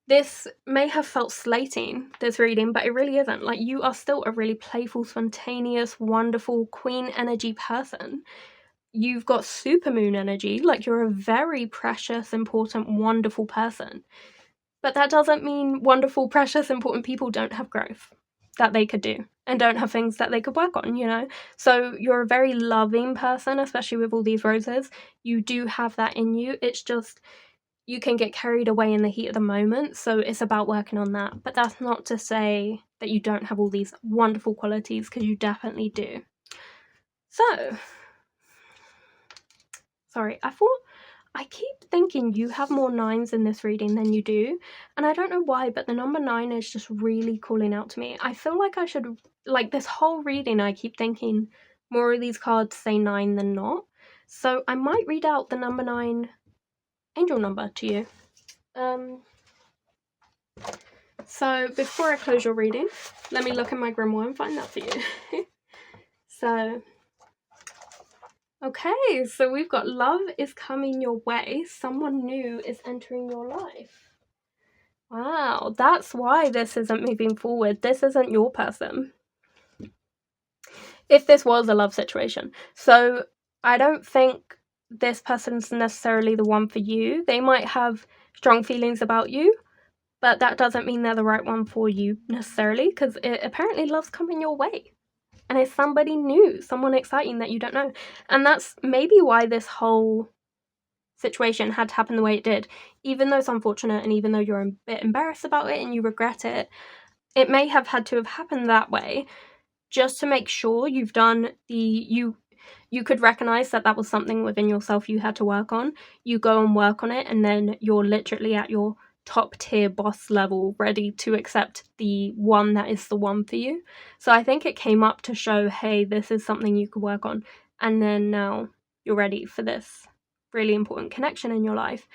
this may have felt slating, this reading, but it really isn't. Like, you are still a really playful, spontaneous, wonderful queen energy person. You've got supermoon energy. Like, you're a very precious, important, wonderful person. But that doesn't mean wonderful, precious, important people don't have growth that they could do and don't have things that they could work on, So you're a very loving person, especially with all these roses. You do have that in you. It's just you can get carried away in the heat of the moment, so it's about working on that. But that's not to say that you don't have all these wonderful qualities, because you definitely do. So, sorry, I keep thinking you have more 9s in this reading than you do, and I don't know why, but the number 9 is just really calling out to me. I feel like I should, like, this whole reading, I keep thinking more of these cards say 9 than not. So I might read out the number 9 angel number to you. So before I close your reading, let me look in my grimoire and find that for you. So, okay, so we've got love is coming your way. Someone new is entering your life. Wow, that's why this isn't moving forward. This isn't your person. If this was a love situation. So I don't think this person's necessarily the one for you. They might have strong feelings about you, but that doesn't mean they're the right one for you necessarily, because it apparently loves coming your way. And it's somebody new, someone exciting that you don't know. And that's maybe why this whole situation had to happen the way it did. Even though it's unfortunate, and even though you're a bit embarrassed about it and you regret it, it may have had to have happened that way just to make sure you've done you could recognize that was something within yourself you had to work on. You go and work on it, and then you're literally at your top tier boss level, ready to accept the one that is the one for you. So I think it came up to show, hey, this is something you could work on, and then now you're ready for this really important connection in your life.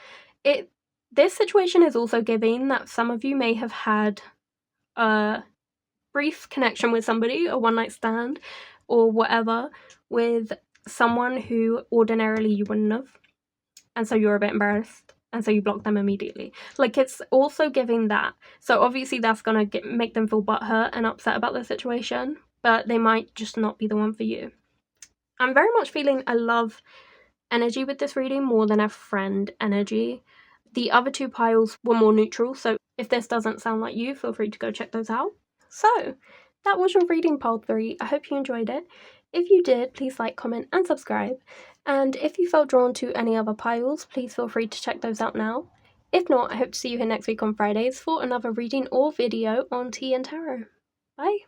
This situation is also giving that some of you may have had a brief connection with somebody, a one-night stand or whatever, with someone who ordinarily you wouldn't have, and so you're a bit embarrassed, and so you block them immediately. Like, it's also giving that. So obviously that's gonna make them feel butthurt and upset about the situation, but they might just not be the one for you. I'm very much feeling a love energy with this reading more than a friend energy. The other two piles were more neutral, so if this doesn't sound like you, feel free to go check those out. So that was your reading, pile 3. I hope you enjoyed it. If you did, please like, comment and subscribe. And if you felt drawn to any other piles, please feel free to check those out now. If not, I hope to see you here next week on Fridays for another reading or video on TìandTarot. Bye!